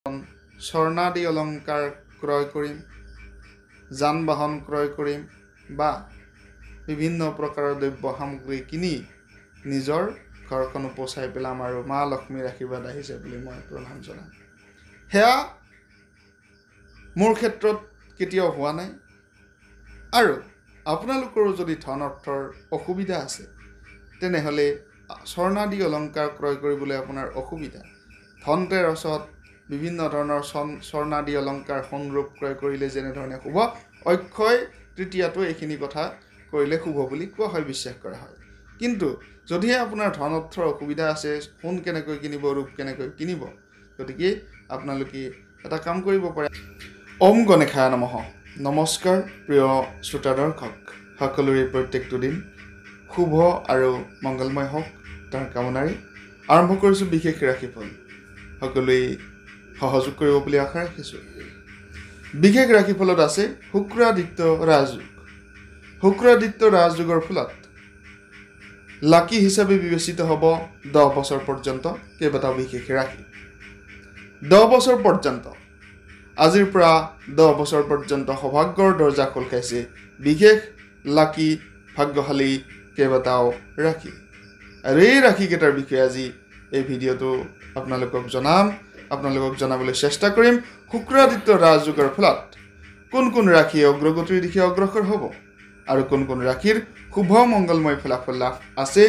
স্বৰ্ণাদি অলংকাৰ ক্ৰয় কৰিম, যান বাহন ক্ৰয় কৰিম বা বিভিন্ন প্ৰকাৰৰ দ্ৰব্য সামগ্ৰী কিনি নিজৰ ঘৰখন উপচাই পেলাম আৰু মা লক্ষ্মীৰ আশীৰ্বাদ আহিছে বুলি মই প্ৰণাম জনাম। সেয়া মোৰ ক্ষেত্ৰত কেতিয়াও হোৱা নাই। আৰু আপোনালোকৰো যদি ধন অৰ্থৰ অসুবিধা আছে তেনেহ'লে স্বৰ্ণাদি অলংকাৰ ক্ৰয় কৰিবলৈ আপোনাৰ অসুবিধা, ধনতেৰছত বিভিন্ন ধৰণৰ স্বৰ্ণাদি অলংকাৰ সোণৰূপ ক্ৰয় কৰিলে যেনেধৰণে শুভ, অক্ষয় তৃতীয়াটো এইখিনি কথা কৰিলে শুভ বুলি কোৱা হয়, বিশ্বাস কৰা হয়। কিন্তু যদিহে আপোনাৰ ধন অৰ্থৰ অসুবিধা আছে, সোণ কেনেকৈ কিনিব, ৰূপ কেনেকৈ কিনিব, গতিকে আপোনালোকে এটা কাম কৰিব পাৰে। ওম গণেশায় নমঃ। নমস্কাৰ প্ৰিয় শ্ৰোতা দৰ্শক, সকলোৰে প্ৰত্যেকটো দিন শুভ আৰু মংগলময় হওক তাৰ কামনাৰে আৰম্ভ কৰিছোঁ বিশেষ ৰাশিফল। সকলোৱে সহযোগ কৰিব বুলি আশা ৰাখিছোঁ। বিশেষ ৰাশিফলত আছে শুক্ৰাদিত্য ৰাজযোগ। শুক্ৰাদিত্য ৰাজযোগৰ ফলত লাকি হিচাপে বিবেচিত হ'ব 10 বছৰ পৰ্যন্ত কেইবাটাও বিশেষ ৰাশি। 10 বছৰ পৰ্যন্ত, আজিৰ পৰা 10 বছৰ পৰ্যন্ত সৌভাগ্যৰ দৰ্জা খোল খাইছে বিশেষ লাকি ভাগ্যশালী কেইবাটাও ৰাশি। আৰু এই ৰাশিকেইটাৰ বিষয়ে আজি এই ভিডিঅ'টো আপোনালোকক জনাবলৈ চেষ্টা কৰিম। শুক্ৰাদিত্য ৰাজযোগৰ ফলত কোন কোন ৰাশি অগ্ৰগতিৰ দিশে অগ্ৰসৰ হ'ব আৰু কোন কোন ৰাশিৰ শুভ মংগলময় ফলাফল লাভ আছে,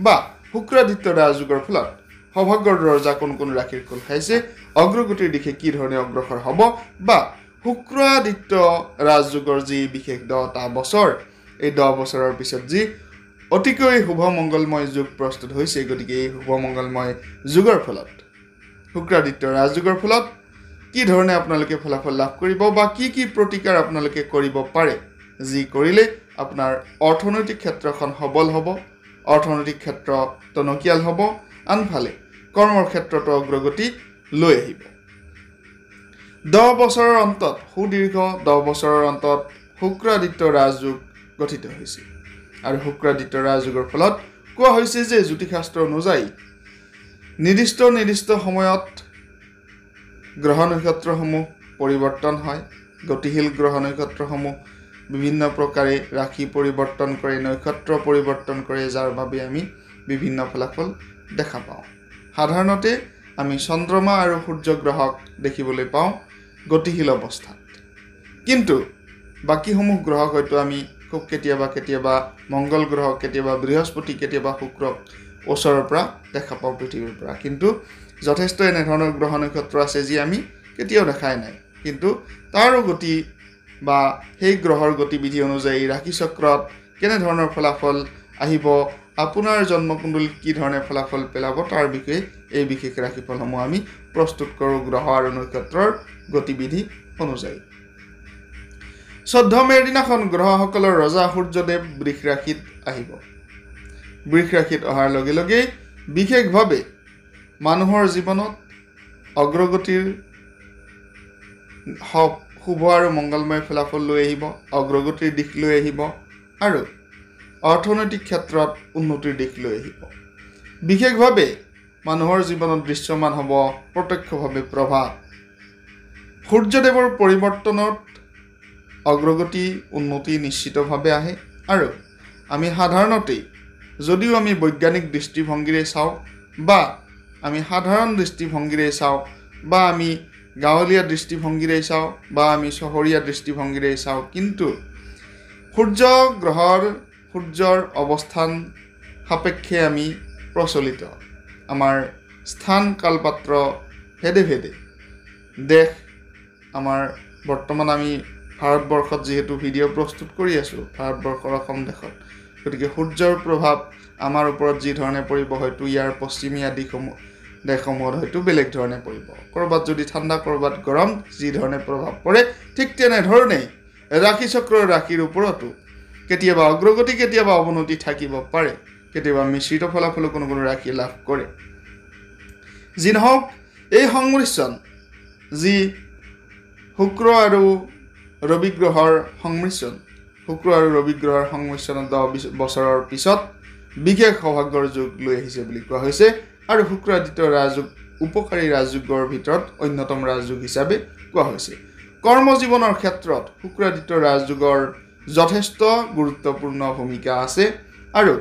বা শুক্ৰাদিত্য ৰাজযোগৰ ফলত সৌভাগ্যৰ দৰ্জা কোন কোন ৰাশিৰ খোল খাইছে, অগ্ৰগতিৰ দিশে কি ধৰণে অগ্ৰসৰ হ'ব, বা শুক্ৰাদিত্য ৰাজযোগৰ যি বিশেষ 10টা বছৰ, এই 10 বছৰৰ পিছত যি অতিকৈ শুভ মংগলময় যুগ প্ৰস্তুত হৈছে, গতিকে এই শুভ মংগলময় যুগৰ ফলত শুক্ৰাদিত্য ৰাজযোগৰ ফলত কি ধৰণে আপোনালোকে ফলাফল লাভ কৰিব, বা কি কি প্ৰতিকাৰ আপোনালোকে কৰিব পাৰে, যি কৰিলে আপোনাৰ অৰ্থনৈতিক ক্ষেত্ৰখন সবল হ'ব, অৰ্থনৈতিক ক্ষেত্ৰ টনকিয়াল হ'ব, আনফালে কৰ্মৰ ক্ষেত্ৰতো অগ্ৰগতি লৈ আহিব। 10 বছৰৰ অন্তত, সুদীৰ্ঘ 10 বছৰৰ অন্তত শুক্ৰাদিত্য ৰাজযোগ গঠিত হৈছে। আৰু শুক্ৰাদিত্য ৰাজযোগৰ ফলত কোৱা হৈছে যে জ্যোতিষশাস্ত্ৰ অনুযায়ী নিৰ্দিষ্ট সময়ত গ্ৰহ নক্ষত্ৰসমূহ পৰিৱৰ্তন হয়। গতিশীল গ্ৰহ নক্ষত্ৰসমূহ বিভিন্ন প্ৰকাৰে ৰাশি পৰিৱৰ্তন কৰে, নক্ষত্ৰ পৰিৱৰ্তন কৰে, যাৰ বাবে আমি বিভিন্ন ফলাফল দেখা পাওঁ। সাধাৰণতে আমি চন্দ্ৰমা আৰু সূৰ্য গ্ৰহক দেখিবলৈ পাওঁ গতিশীল অৱস্থাত, কিন্তু বাকীসমূহ গ্ৰহক হয়তো আমি খুব কেতিয়াবা মংগল গ্ৰহক, কেতিয়াবা বৃহস্পতি, কেতিয়াবা শুক্ৰক ওচৰৰ পৰা দেখা পাওঁ পৃথিৱীৰ পৰা। কিন্তু যথেষ্ট এনেধৰণৰ গ্ৰহ নক্ষত্ৰ আছে যি আমি কেতিয়াও দেখাই নাই, কিন্তু তাৰো গতি বা সেই গ্ৰহৰ গতিবিধি অনুযায়ী ৰাশিচক্ৰত কেনেধৰণৰ ফলাফল আহিব, আপোনাৰ জন্মকুণ্ডলীত কি ধৰণে ফলাফল পেলাব, তাৰ বিষয়ে এই বিশেষ ৰাশিফলসমূহ আমি প্ৰস্তুত কৰোঁ গ্ৰহ আৰু নক্ষত্ৰৰ গতিবিধি অনুযায়ী। 14 মে'ৰ দিনাখন গ্ৰহসকলৰ ৰজা সূৰ্যদেৱ বৃষ ৰাশিত আহিব। বৃষ ৰাশিত অহাৰ লগে লগেই বিশেষভাৱে মানুহৰ জীৱনত অগ্ৰগতিৰ শুভ আৰু মংগলময় ফলাফল লৈ আহিব, অগ্ৰগতিৰ দিশ লৈ আহিব আৰু অৰ্থনৈতিক ক্ষেত্ৰত উন্নতিৰ দিশ লৈ আহিব। বিশেষভাৱে মানুহৰ জীৱনত দৃশ্যমান হ'ব প্ৰত্যক্ষভাৱে প্ৰভাৱ। সূৰ্যদেৱৰ পৰিৱৰ্তনত অগ্ৰগতি উন্নতি নিশ্চিতভাৱে আহে। আৰু আমি সাধাৰণতেই, যদিও আমি বৈজ্ঞানিক দৃষ্টিভংগীৰে চাওঁ, বা আমি সাধাৰণ দৃষ্টিভংগীৰে চাওঁ, বা আমি গাঁৱলীয়া দৃষ্টিভংগীৰে চাওঁ, বা আমি চহৰীয়া দৃষ্টিভংগীৰে চাওঁ, কিন্তু সূৰ্যৰ অৱস্থান সাপেক্ষে আমি প্ৰচলিত, আমাৰ স্থান কালপাত্ৰ ভেদে ভেদে দেশ, আমাৰ বৰ্তমান আমি ভাৰতবৰ্ষত যিহেতু ভিডিঅ' প্ৰস্তুত কৰি আছোঁ, ভাৰতবৰ্ষৰ অসম দেশত, গতিকে সূৰ্যৰ প্ৰভাৱ আমাৰ ওপৰত যি ধৰণে পৰিব, হয়তো ইয়াৰ পশ্চিমীয়া দেশসমূহত হয়তো বেলেগ ধৰণে পৰিব। ক'ৰবাত যদি ঠাণ্ডা, ক'ৰবাত গৰম, যি ধৰণে প্ৰভাৱ পৰে, ঠিক তেনেধৰণেই ৰাশিচক্ৰৰ ৰাশিৰ ওপৰতো কেতিয়াবা অগ্ৰগতি, কেতিয়াবা অৱনতি থাকিব পাৰে, কেতিয়াবা মিশ্ৰিত ফলাফলো কোনো ৰাশিয়ে লাভ কৰে। যি নহওক, এই সংমিশ্ৰণ, যি শুক্ৰ আৰু ৰবি গ্ৰহৰ সংমিশ্ৰণ, সংমিশ্ৰণত 10 বছৰৰ পিছত বিশেষ সৌভাগ্যৰ যুগ লৈ আহিছে বুলি কোৱা হৈছে। আৰু শুক্ৰাদিত্য ৰাজযোগ উপকাৰী ৰাজযোগৰ ভিতৰত অন্যতম ৰাজযোগ হিচাপে কোৱা হৈছে। কৰ্মজীৱনৰ ক্ষেত্ৰত শুক্ৰাদিত্য ৰাজযোগৰ যথেষ্ট গুৰুত্বপূৰ্ণ ভূমিকা আছে আৰু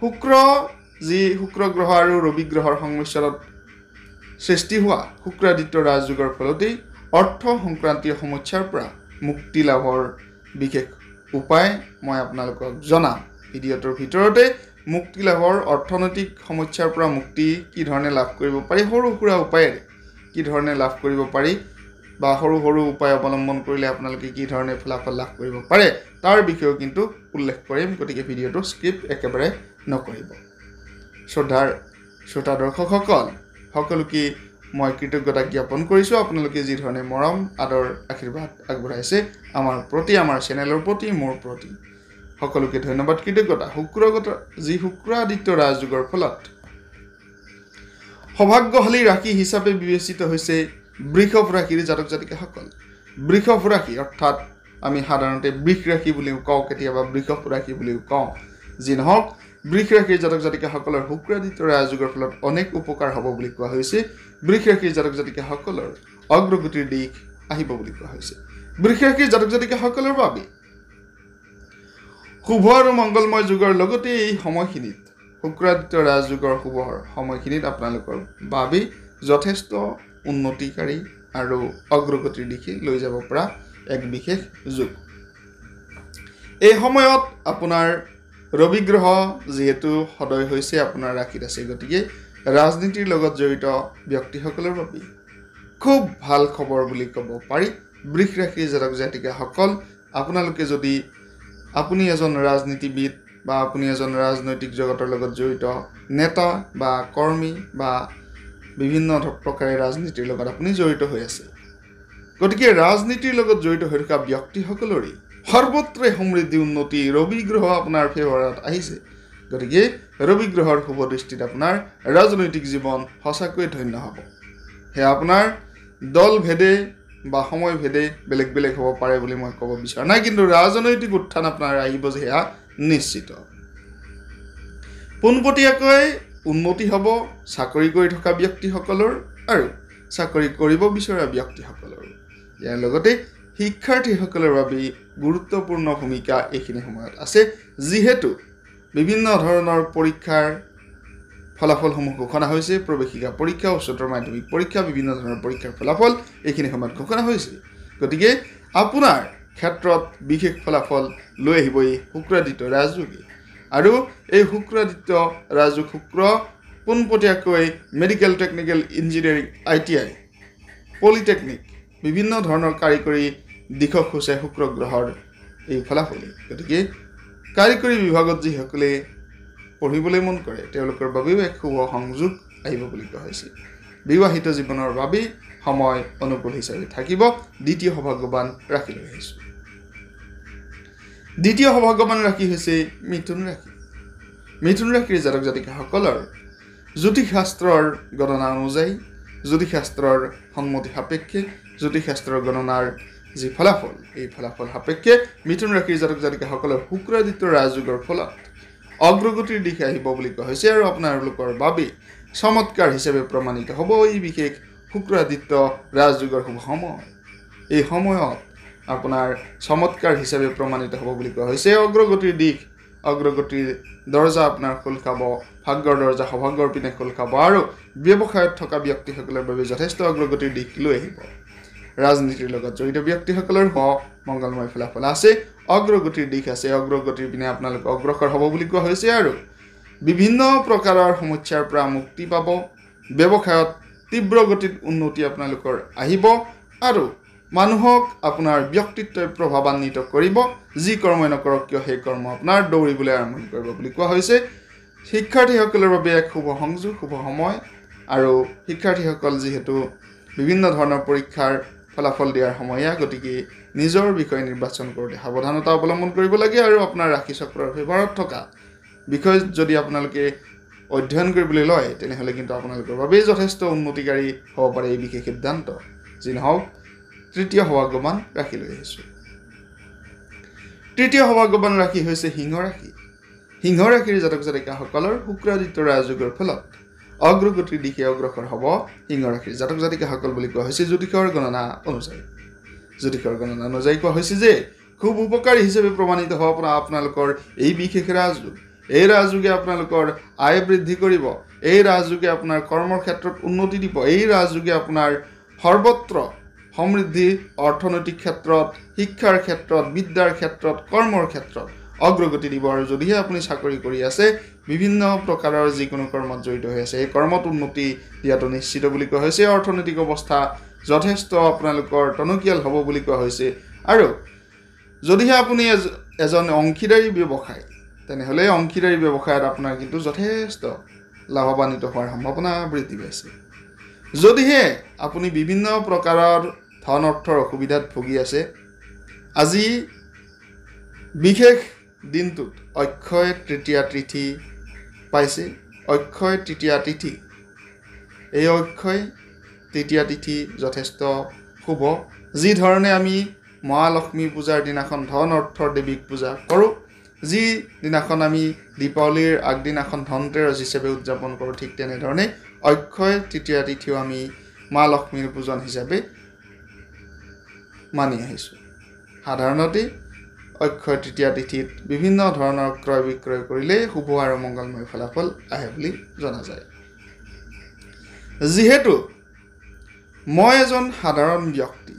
শুক্ৰ গ্ৰহ আৰু ৰবি গ্ৰহৰ সংমিশ্ৰণত সৃষ্টি হোৱা শুক্ৰাদিত্য ৰাজযোগৰ ফলতেই অৰ্থ সংক্ৰান্তীয় সমস্যাৰ পৰা মুক্তি লাভৰ বিশেষ উপায় মই আপোনালোকক জনাম। ভিডিঅ'টোৰ ভিতৰতে মুক্তি লাভৰ অৰ্থনৈতিক সমস্যাৰ পৰা মুক্তি কি ধৰণে লাভ কৰিব পাৰি, সৰু সুৰা উপায়েৰে কি ধৰণে লাভ কৰিব পাৰি বা সৰু সৰু উপায় অৱলম্বন কৰিলে আপোনালোকে কি ধৰণে ফলাফল লাভ কৰিব পাৰে তাৰ বিষয়েও কিন্তু উল্লেখ কৰিম। গতিকে ভিডিঅ'টো স্কিপ একেবাৰে নকৰিব। শ্ৰোতা দৰ্শকসকল সকলোকে মই কৃতজ্ঞতা জ্ঞাপন কৰিছোঁ। আপোনালোকে যি ধৰণে মৰম আদৰ আশীৰ্বাদ আগবঢ়াইছে আমাৰ প্ৰতি, আমাৰ চেনেলৰ প্ৰতি, মোৰ প্ৰতি সকলোকে ধন্যবাদ, কৃতজ্ঞতা। শুক্ৰাদিত্য ৰাজযোগৰ ফলত সৌভাগ্যশালী ৰাশি হিচাপে বিবেচিত হৈছে বৃষভ ৰাশিৰ জাতক জাতিকাসকল। বৃষভ ৰাশি অৰ্থাৎ আমি সাধাৰণতে বৃষ ৰাশি বুলিও কওঁ, কেতিয়াবা বৃষভ ৰাশি বুলিও কওঁ। যি নহওক, বৃষ ৰাশিৰ জাতক জাতিকাসকলৰ শুক্ৰাদিত্য ৰাজযোগৰ ফলত অনেক উপকাৰ হ'ব বুলি কোৱা হৈছে। বৃষ ৰাশিৰ জাতক জাতিকাসকলৰ অগ্ৰগতিৰ দিশ আহিব বুলি কোৱা হৈছে। বৃষ ৰাশিৰ জাতক জাতিকাসকলৰ বাবে শুভ আৰু মংগলময় যুগৰ লগতে এই সময়খিনিত শুক্ৰাদিত্য ৰাজযোগৰ শুভৰ সময়খিনিত আপোনালোকৰ বাবে যথেষ্ট উন্নতিকাৰী আৰু অগ্ৰগতিৰ দিশে লৈ যাব পৰা এক বিশেষ যুগ। এই সময়ত আপোনাৰ ৰবি গ্ৰহ যিহেতু সদয় হৈছে আপোনাৰ ৰাশিত আছে, গতিকে ৰাজনীতিৰ লগত জড়িত ব্যক্তিসকলৰ বাবে খুব ভাল খবৰ বুলি ক'ব পাৰি। বৃষ ৰাশিৰ জাতক জাতিকাসকল, আপোনালোকে যদি আপুনি এজন ৰাজনীতিবিদ বা আপুনি এজন ৰাজনৈতিক জগতৰ লগত জড়িত নেতা বা কৰ্মী বা বিভিন্ন প্ৰকাৰে ৰাজনীতিৰ লগত আপুনি জড়িত হৈ আছে, গতিকে ৰাজনীতিৰ লগত জড়িত হৈ থকা ব্যক্তিসকলৰে সৰ্বত্ৰে সমৃদ্ধি উন্নতি ৰবি গ্ৰহ আপোনাৰ ফেভাৰত আহিছে। গতিকে ৰবি গ্ৰহৰ শুভ দৃষ্টিত আপোনাৰ ৰাজনৈতিক জীৱন সঁচাকৈয়ে ধন্য হ'ব। সেয়া আপোনাৰ দল ভেদে বা সময় ভেদে বেলেগ বেলেগ হ'ব পাৰে বুলি মই ক'ব বিচৰা নাই, কিন্তু ৰাজনৈতিক উত্থান আপোনাৰ আহিব যে সেয়া নিশ্চিত। পোনপটীয়াকৈ উন্নতি হ'ব চাকৰি কৰি থকা ব্যক্তিসকলৰ আৰু চাকৰি কৰিব বিচৰা ব্যক্তিসকলৰ। ইয়াৰ লগতে শিক্ষাৰ্থীসকলৰ বাবে গুৰুত্বপূৰ্ণ ভূমিকা এইখিনি সময়ত আছে, যিহেতু বিভিন্ন ধৰণৰ পৰীক্ষাৰ ফলাফলসমূহ ঘোষণা হৈছে। প্ৰৱেশিকা পৰীক্ষা, উচ্চতৰ মাধ্যমিক পৰীক্ষা, বিভিন্ন ধৰণৰ পৰীক্ষাৰ ফলাফল এইখিনি সময়ত ঘোষণা হৈছে। গতিকে আপোনাৰ ক্ষেত্ৰত বিশেষ ফলাফল লৈ আহিব এই শুক্ৰাদিত্য ৰাজযোগে। আৰু এই শুক্ৰাদিত্য ৰাজযোগ শুক্ৰ পোনপটীয়াকৈ medical, technical, engineering, ITI, polytechnic বিভিন্ন ধৰণৰ কাৰিকৰী দিশক হৈছে শুক্ৰ গ্ৰহৰ এই ফলাফলে। গতিকে কাৰিকৰী বিভাগত যিসকলে পঢ়িবলৈ মন কৰে তেওঁলোকৰ বাবেও এক শুভ সংযোগ আহিব বুলি কোৱা হৈছে। বিবাহিত জীৱনৰ বাবে সময় অনুকূল হিচাপে থাকিব। দ্বিতীয় সৌভাগ্যৱান ৰাশি লৈ আহিছোঁ। দ্বিতীয় সৌভাগ্যৱান ৰাশি হৈছে মিথুন ৰাশি। মিথুন ৰাশিৰ জাতক জাতিকাসকলৰ জ্যোতিষশাস্ত্ৰৰ গণনা অনুযায়ী, জ্যোতিষশাস্ত্ৰৰ সন্মতি সাপেক্ষে, জ্যোতিষশাস্ত্ৰৰ গণনাৰ যি ফলাফল, এই ফলাফল সাপেক্ষে মিথুন ৰাশিৰ জাতক জাতিকাসকলৰ শুক্ৰাদিত্য ৰাজযোগৰ ফলত অগ্ৰগতিৰ দিশে আহিব বুলি কোৱা হৈছে আৰু আপোনালোকৰ বাবে চমৎকাৰ হিচাপে প্ৰমাণিত হ'ব এই বিশেষ শুক্ৰাদিত্য ৰাজযোগৰ শুভ সময়। এই সময়ত আপোনাৰ চমৎকাৰ হিচাপে প্ৰমাণিত হ'ব বুলি কোৱা হৈছে। অগ্ৰগতিৰ দিশ, অগ্ৰগতিৰ দৰ্জা আপোনাৰ খোল খাব, ভাগ্যৰ দৰ্জা সৌভাগ্যৰ পিনে খোল খাব আৰু ব্যৱসায়ত থকা ব্যক্তিসকলৰ বাবে যথেষ্ট অগ্ৰগতিৰ দিশ লৈ আহিব। ৰাজনীতিৰ লগত জড়িত ব্যক্তিসকলৰ মংগলময় ফলাফল আছে, অগ্ৰগতিৰ দিশ আছে, অগ্ৰগতিৰ পিনে আপোনালোক অগ্ৰসৰ হ'ব বুলি কোৱা হৈছে আৰু বিভিন্ন প্ৰকাৰৰ সমস্যাৰ পৰা মুক্তি পাব। ব্যৱসায়ত তীব্ৰ গতিত উন্নতি আপোনালোকৰ আহিব আৰু মানুহক আপোনাৰ ব্যক্তিত্বই প্ৰভাৱান্বিত কৰিব। যি কৰ্মই নকৰক কিয় সেই কৰ্ম আপোনাৰ দৌৰিবলৈ আৰম্ভ কৰিব বুলি কোৱা হৈছে। শিক্ষাৰ্থীসকলৰ বাবে এক শুভ সংযোগ, শুভ সময় আৰু শিক্ষাৰ্থীসকল যিহেতু বিভিন্ন ধৰণৰ পৰীক্ষাৰ ফলাফল দিয়াৰ সময়, গতিকে নিজৰ বিষয় নিৰ্বাচন কৰোঁতে সাৱধানতা অৱলম্বন কৰিব লাগে আৰু আপোনাৰ ৰাশি চক্ৰৰ ফেভাৰত থকা বিষয় যদি আপোনালোকে অধ্যয়ন কৰিবলৈ লয় তেনেহ'লে কিন্তু আপোনালোকৰ বাবেই যথেষ্ট উন্নতিকাৰী হ'ব পাৰে এই বিশেষ সিদ্ধান্ত। যি নহওক, তৃতীয় সৌভাগ্যৱান ৰাশি লৈ আহিছোঁ। তৃতীয় সৌভাগ্যৱান ৰাশি হৈছে সিংহ ৰাশি। সিংহ ৰাশিৰ জাতক জাতিকাসকলৰ শুক্ৰাদিত্য ৰাজযোগৰ ফলত অগ্ৰগতিৰ দিশে অগ্ৰসৰ হ'ব সিংহ ৰাশিৰ জাতক জাতিকাসকল বুলি কোৱা হৈছে জ্যোতিষৰ গণনা অনুযায়ী। জ্যোতিষৰ গণনা অনুযায়ী কোৱা হৈছে যে খুব উপকাৰী হিচাপে প্ৰমাণিত হ'ব আপোনালোকৰ এই বিশেষ ৰাজযোগ। এই ৰাজযোগে আপোনালোকৰ আয় বৃদ্ধি কৰিব। এই ৰাজযোগে আপোনাৰ কৰ্মৰ ক্ষেত্ৰত উন্নতি দিব। এই ৰাজযোগে আপোনাৰ সৰ্বত্ৰ সমৃদ্ধি, অৰ্থনৈতিক ক্ষেত্ৰত, শিক্ষাৰ ক্ষেত্ৰত, বিদ্যাৰ ক্ষেত্ৰত, কৰ্মৰ ক্ষেত্ৰত অগ্ৰগতি দিব। আৰু যদিহে আপুনি চাকৰি কৰি আছে, বিভিন্ন প্ৰকাৰৰ যিকোনো কৰ্মত জড়িত হৈ আছে, এই কৰ্মত উন্নতি দিয়াটো নিশ্চিত বুলি কোৱা হৈছে। অৰ্থনৈতিক অৱস্থা যথেষ্ট আপোনালোকৰ টনকিয়াল হ'ব বুলি কোৱা হৈছে। আৰু যদিহে আপুনি এজন অংশীদাৰী ব্যৱসায়, তেনেহ'লে অংশীদাৰী ব্যৱসায়ত আপোনাৰ কিন্তু যথেষ্ট লাভৱান্বিত হোৱাৰ সম্ভাৱনা বৃদ্ধি পাইছে। যদিহে আপুনি বিভিন্ন প্ৰকাৰৰ ধন অৰ্থৰ অসুবিধাত ভুগি আছে, আজি বিশেষ দিনটোত অক্ষয় তৃতীয়া তিথি পাইছে। অক্ষয় তৃতীয়া তিথি, এই অক্ষয় তৃতীয়া তিথি যথেষ্ট শুভ। যি ধৰণে আমি মহালক্ষ্মী পূজাৰ দিনাখন ধন অৰ্থৰ দেৱীক পূজা কৰোঁ, যি দিনাখন আমি দীপাৱলীৰ আগদিনাখন ধনতেৰছ হিচাপে উদযাপন কৰোঁ, ঠিক তেনেধৰণে অক্ষয় তৃতীয়া তিথিও আমি মা লক্ষ্মীৰ পূজন হিচাপে মানি আহিছোঁ। সাধাৰণতে অক্ষয় তৃতীয়া তিথিত বিভিন্ন ধৰণৰ ক্ৰয় বিক্ৰয় কৰিলে শুভ আৰু মংগলময় ফলাফল আহে বুলি জনা যায়। যিহেতু মই এজন সাধাৰণ ব্যক্তি,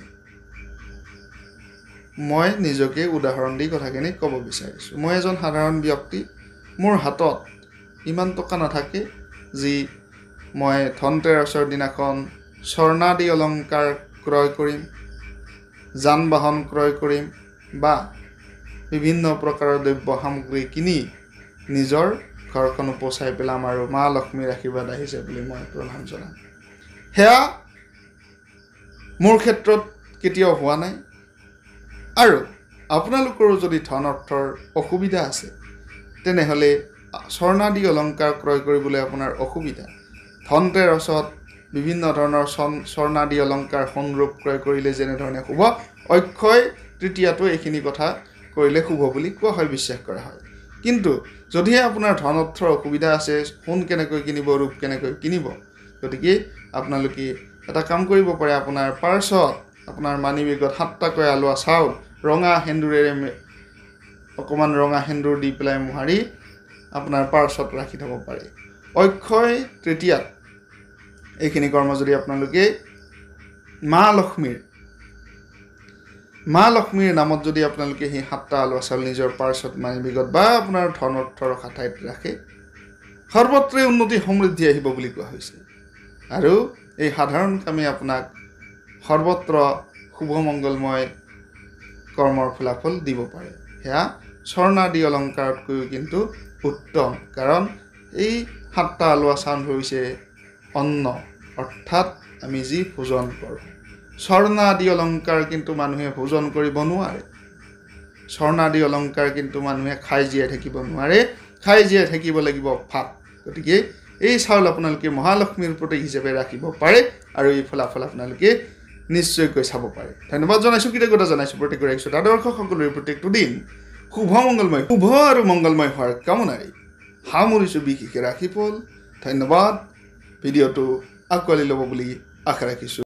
মই নিজকে উদাহৰণ দি কথাখিনি ক'ব বিচাৰিছোঁ। মই এজন সাধাৰণ ব্যক্তি, মোৰ হাতত ইমান টকা নাথাকে যি মই ধনতেৰছৰ দিনাখন স্বৰ্ণাদি অলংকাৰ ক্ৰয় কৰিম, যান বাহন ক্ৰয় কৰিম বা বিভিন্ন প্ৰকাৰৰ দ্ৰব্য সামগ্ৰী কিনি নিজৰ ঘৰখন উপচাই পেলাম আৰু মা লক্ষ্মীৰ আশীৰ্বাদ আহিছে বুলি মই প্ৰণাম জনাম। সেয়া মোৰ ক্ষেত্ৰত কেতিয়াও হোৱা নাই। আৰু আপোনালোকৰো যদি ধন অৰ্থৰ অসুবিধা আছে, তেনেহ'লে স্বৰ্ণাদি অলংকাৰ ক্ৰয় কৰিবলৈ আপোনাৰ অসুবিধা, ধনতেৰছত বিভিন্ন ধৰণৰ স্বৰ্ণাদি অলংকাৰ সোণৰূপ ক্ৰয় কৰিলে যেনেধৰণে শুভ, অক্ষয় তৃতীয়াটো এইখিনি কথা কৰিলে শুভ বুলি কোৱা হয়, বিশ্বাস কৰা হয়। কিন্তু যদিহে আপোনাৰ ধন অৰ্থৰ অসুবিধা আছে, সোণ কেনেকৈ কিনিব, ৰূপ কেনেকৈ কিনিব, গতিকে আপোনালোকে এটা কাম কৰিব পাৰে। আপোনাৰ পাৰ্চত, আপোনাৰ মানি বেগত 7টাকৈ আলোৱা চাউল ৰঙা সেন্দুৰেৰে অকণমান ৰঙা সেন্দুৰ দি পেলাই মোহাৰি আপোনাৰ পাৰ্চত ৰাখি থ'ব পাৰে। অক্ষয় তৃতীয়াত এইখিনি কৰ্ম যদি আপোনালোকে মা লক্ষ্মীৰ নামত যদি আপোনালোকে সেই 7টা আলোৱা চাউল নিজৰ পাৰ্চত, মানি বেগত বা আপোনাৰ ধন অৰ্থ ৰখা ঠাইত ৰাখে, সৰ্বত্ৰে উন্নতি সমৃদ্ধি আহিব বুলি কোৱা হৈছে। আৰু এই সাধাৰণ কামে আপোনাক সৰ্বত্ৰ শুভ মংগলময় কৰ্মৰ ফলাফল দিব পাৰে। সেয়া স্বৰ্ণাদি অলংকাৰতকৈও কিন্তু উত্তম, কাৰণ এই 7টা আলোৱা চাউল হৈছে অন্ন, অৰ্থাৎ আমি যি ভোজন কৰোঁ। স্বৰ্ণাদি অলংকাৰ কিন্তু মানুহে ভোজন কৰিব নোৱাৰে। স্বৰ্ণাদি অলংকাৰ কিন্তু মানুহে খাই জীয়াই থাকিব নোৱাৰে। খাই জীয়াই থাকিব লাগিব ভাত। গতিকে এই চাউল আপোনালোকে মহালক্ষ্মীৰ প্ৰতীক হিচাপে ৰাখিব পাৰে আৰু এই ফলাফল আপোনালোকে নিশ্চয়কৈ চাব পাৰে। ধন্যবাদ জনাইছোঁ, কৃতজ্ঞতা জনাইছোঁ প্ৰত্যেকৰে ৰাখিছোঁ। আদৰ্শ সকলোৰে প্ৰত্যেকটো দিন শুভ আৰু মংগলময় হোৱাৰ কামনাৰে সামৰিছোঁ বিশেষ ৰাশিফল। ধন্যবাদ। ভিডিঅ'টো আঁকোৱালি ল'ব বুলি আশা ৰাখিছোঁ।